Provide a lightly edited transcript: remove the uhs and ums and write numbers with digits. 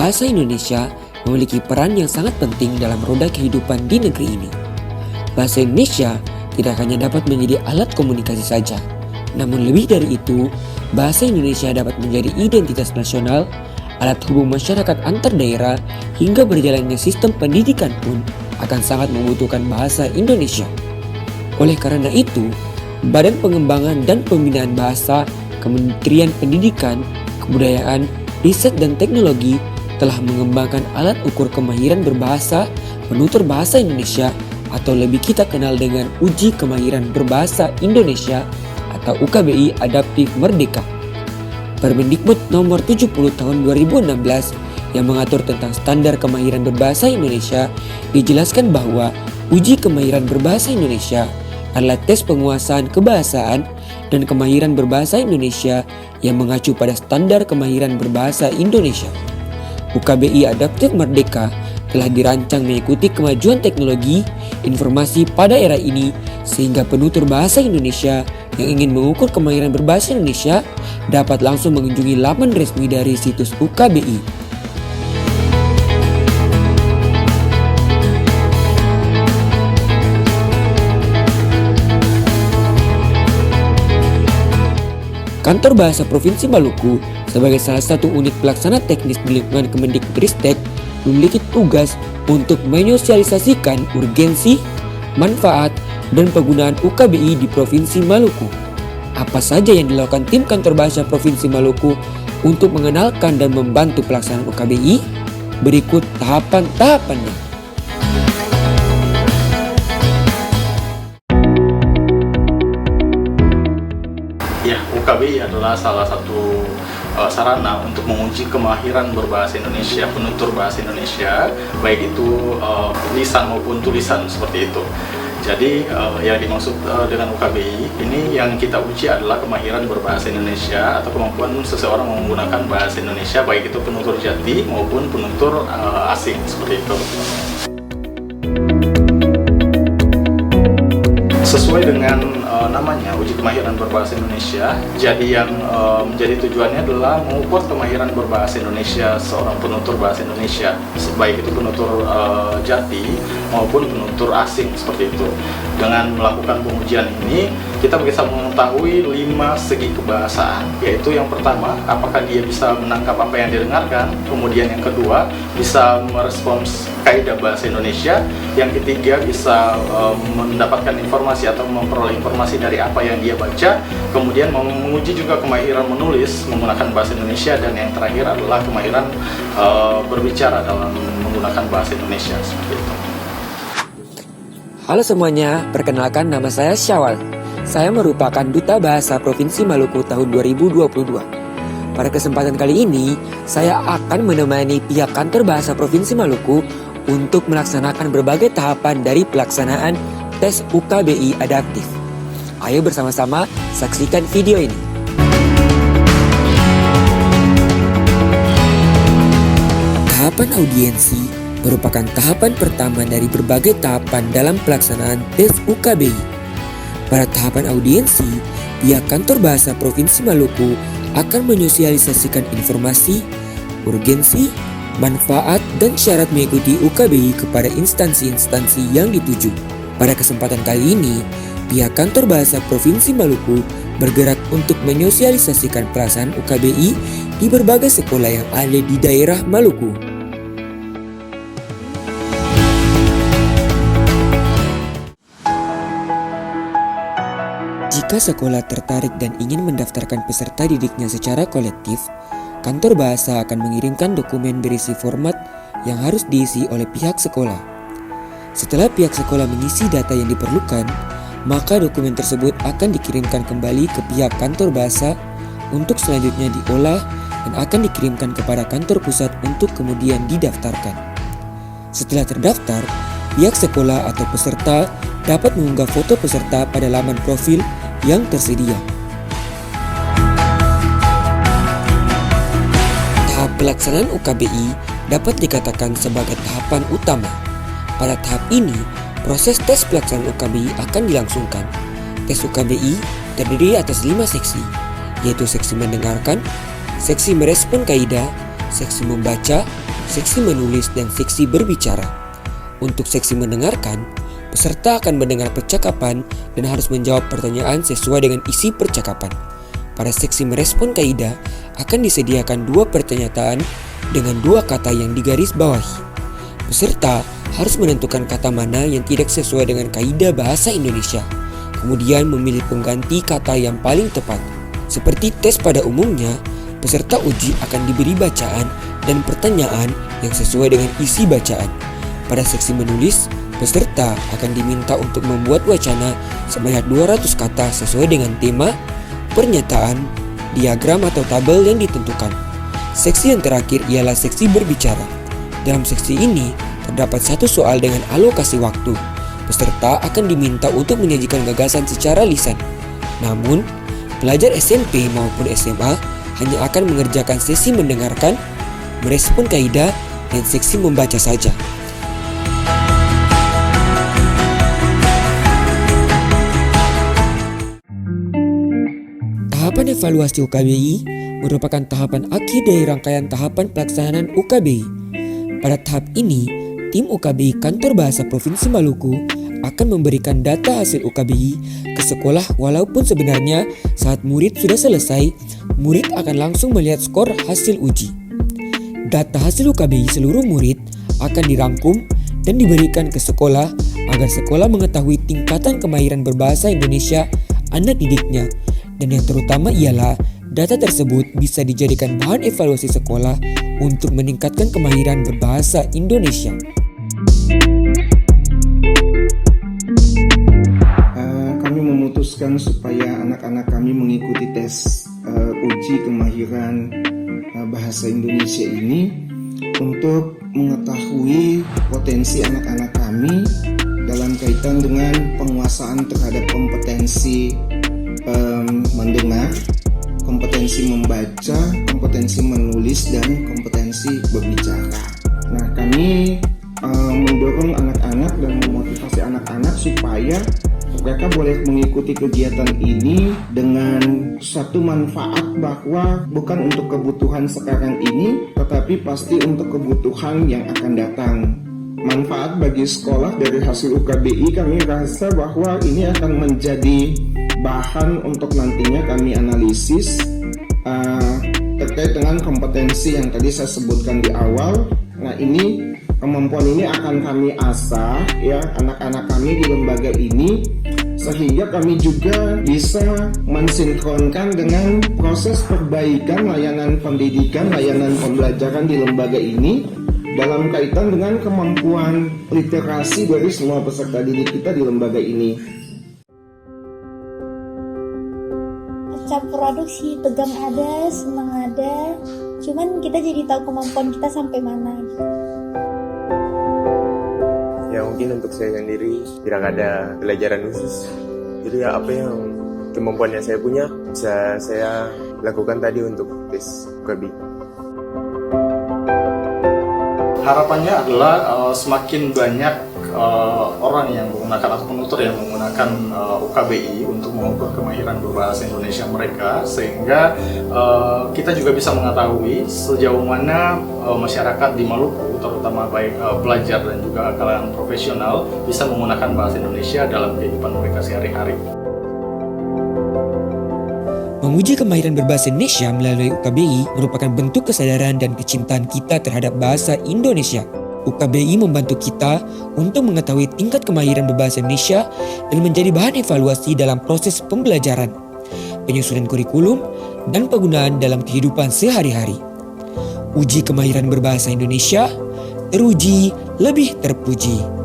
bahasa Indonesia memiliki peran yang sangat penting dalam roda kehidupan di negeri ini. Bahasa Indonesia tidak hanya dapat menjadi alat komunikasi saja, namun lebih dari itu, bahasa Indonesia dapat menjadi identitas nasional, alat hubung masyarakat antar daerah, hingga berjalannya sistem pendidikan pun akan sangat membutuhkan bahasa Indonesia. Oleh karena itu, Badan Pengembangan dan Pembinaan Bahasa Kementerian Pendidikan, Kebudayaan, Riset dan Teknologi telah mengembangkan alat ukur kemahiran berbahasa penutur bahasa Indonesia atau lebih kita kenal dengan Uji Kemahiran Berbahasa Indonesia atau UKBI Adaptif Merdeka. Permendikbud nomor 70 tahun 2016 yang mengatur tentang standar kemahiran berbahasa Indonesia dijelaskan bahwa Uji Kemahiran Berbahasa Indonesia adalah tes penguasaan kebahasaan dan kemahiran berbahasa Indonesia yang mengacu pada standar kemahiran berbahasa Indonesia. UKBI Adaptif Merdeka telah dirancang mengikuti kemajuan teknologi informasi pada era ini sehingga penutur bahasa Indonesia yang ingin mengukur kemahiran berbahasa Indonesia dapat langsung mengunjungi laman resmi dari situs UKBI. Kantor Bahasa Provinsi Maluku sebagai salah satu unit pelaksana teknis di lingkungan Kemendikbudristek memiliki tugas untuk menyosialisasikan urgensi, manfaat, dan penggunaan UKBI di Provinsi Maluku. Apa saja yang dilakukan tim Kantor Bahasa Provinsi Maluku untuk mengenalkan dan membantu pelaksanaan UKBI? Berikut tahapan-tahapannya. UKBI adalah salah satu sarana untuk menguji kemahiran berbahasa Indonesia, penutur bahasa Indonesia, baik itu lisan maupun tulisan seperti itu. Jadi yang dimaksud dengan UKBI ini yang kita uji adalah kemahiran berbahasa Indonesia atau kemampuan seseorang menggunakan bahasa Indonesia, baik itu penutur jati maupun penutur asing seperti itu. Sesuai dengan namanya uji kemahiran berbahasa Indonesia, jadi yang menjadi tujuannya adalah mengukur kemahiran berbahasa Indonesia seorang penutur bahasa Indonesia, baik itu penutur jati maupun penutur asing seperti itu. Dengan melakukan pengujian ini, kita bisa mengetahui 5 segi kebahasaan, yaitu yang pertama, apakah dia bisa menangkap apa yang didengarkan, kemudian yang kedua, bisa merespons kaidah bahasa Indonesia, yang ketiga, bisa mendapatkan informasi atau memperoleh informasi dari apa yang dia baca, kemudian menguji juga kemahiran menulis menggunakan bahasa Indonesia, dan yang terakhir adalah kemahiran berbicara dalam menggunakan bahasa Indonesia seperti itu. Halo semuanya, perkenalkan nama saya Syawal. Saya merupakan Duta Bahasa Provinsi Maluku tahun 2022. Pada kesempatan kali ini, saya akan menemani pihak Kantor Bahasa Provinsi Maluku untuk melaksanakan berbagai tahapan dari pelaksanaan tes UKBI Adaptif. Ayo bersama-sama saksikan video ini. Tahapan audiensi merupakan tahapan pertama dari berbagai tahapan dalam pelaksanaan tes UKBI. Pada tahapan audiensi, pihak Kantor Bahasa Provinsi Maluku akan menyosialisasikan informasi, urgensi, manfaat, dan syarat mengikuti UKBI kepada instansi-instansi yang dituju. Pada kesempatan kali ini, pihak Kantor Bahasa Provinsi Maluku bergerak untuk menyosialisasikan pelaksanaan UKBI di berbagai sekolah yang ada di daerah Maluku. Jika sekolah tertarik dan ingin mendaftarkan peserta didiknya secara kolektif, Kantor Bahasa akan mengirimkan dokumen berisi format yang harus diisi oleh pihak sekolah. Setelah pihak sekolah mengisi data yang diperlukan, maka dokumen tersebut akan dikirimkan kembali ke pihak Kantor Bahasa untuk selanjutnya diolah dan akan dikirimkan kepada kantor pusat untuk kemudian didaftarkan. Setelah terdaftar, pihak sekolah atau peserta dapat mengunggah foto peserta pada laman profil yang tersedia. Tahap pelaksanaan UKBI dapat dikatakan sebagai tahapan utama. Pada tahap ini, proses tes pelaksanaan UKBI akan dilangsungkan. Tes UKBI terdiri atas 5 seksi, yaitu seksi mendengarkan, seksi merespon kaidah, seksi membaca, seksi menulis, dan seksi berbicara. Untuk seksi mendengarkan, peserta akan mendengar percakapan dan harus menjawab pertanyaan sesuai dengan isi percakapan. Pada seksi merespon kaidah, akan disediakan 2 pernyataan dengan 2 kata yang digaris bawahi. Peserta harus menentukan kata mana yang tidak sesuai dengan kaidah bahasa Indonesia, kemudian memilih pengganti kata yang paling tepat. Seperti tes pada umumnya, peserta uji akan diberi bacaan dan pertanyaan yang sesuai dengan isi bacaan. Pada seksi menulis, peserta akan diminta untuk membuat wacana sebanyak 200 kata sesuai dengan tema, pernyataan, diagram atau tabel yang ditentukan. Seksi yang terakhir ialah seksi berbicara. Dalam seksi ini, terdapat 1 soal dengan alokasi waktu. Peserta akan diminta untuk menyajikan gagasan secara lisan. Namun, pelajar SMP maupun SMA hanya akan mengerjakan sesi mendengarkan, merespon kaidah, dan seksi membaca saja. Tahapan evaluasi UKBI merupakan tahapan akhir dari rangkaian tahapan pelaksanaan UKBI. Pada tahap ini, tim UKBI Kantor Bahasa Provinsi Maluku akan memberikan data hasil UKBI ke sekolah, walaupun sebenarnya saat murid sudah selesai, murid akan langsung melihat skor hasil uji. Data hasil UKBI seluruh murid akan dirangkum dan diberikan ke sekolah agar sekolah mengetahui tingkatan kemahiran berbahasa Indonesia anak didiknya. Dan yang terutama ialah data tersebut bisa dijadikan bahan evaluasi sekolah untuk meningkatkan kemahiran berbahasa Indonesia. Kami memutuskan supaya anak-anak kami mengikuti tes uji kemahiran bahasa Indonesia ini untuk mengetahui potensi anak-anak kami dalam kaitan dengan penguasaan terhadap kompetensi mendengar, kompetensi membaca, kompetensi menulis, dan kompetensi berbicara. Nah, kami mendorong anak-anak dan memotivasi anak-anak supaya mereka boleh mengikuti kegiatan ini dengan satu manfaat bahwa bukan untuk kebutuhan sekarang ini, tetapi pasti untuk kebutuhan yang akan datang. Manfaat bagi sekolah dari hasil UKBI, kami rasa bahwa ini akan menjadi bahan untuk nantinya kami analisis terkait dengan kompetensi yang tadi saya sebutkan di awal. Nah, ini kemampuan ini akan kami asah ya anak-anak kami di lembaga ini, sehingga kami juga bisa mensinkronkan dengan proses perbaikan layanan pendidikan, layanan pembelajaran di lembaga ini dalam kaitan dengan kemampuan literasi dari semua peserta didik kita di lembaga ini. Campur aduk sih, tegang ada, senang ada, cuman kita jadi tahu kemampuan kita sampai mana gitu. Ya mungkin untuk saya sendiri tidak ada pelajaran khusus, jadi ya apa yang kemampuan yang saya punya bisa saya lakukan tadi untuk tes UKBI. Harapannya adalah semakin banyak orang yang menggunakan atau penutur yang menggunakan UKBI untuk mengukur kemahiran berbahasa Indonesia mereka, sehingga kita juga bisa mengetahui sejauh mana masyarakat di Maluku, terutama baik pelajar dan juga kalangan profesional, bisa menggunakan bahasa Indonesia dalam kehidupan mereka sehari-hari. Menguji kemahiran berbahasa Indonesia melalui UKBI merupakan bentuk kesadaran dan kecintaan kita terhadap bahasa Indonesia. UKBI membantu kita untuk mengetahui tingkat kemahiran berbahasa Indonesia dan menjadi bahan evaluasi dalam proses pembelajaran, penyusunan kurikulum, dan penggunaan dalam kehidupan sehari-hari. Uji kemahiran berbahasa Indonesia, teruji lebih terpuji.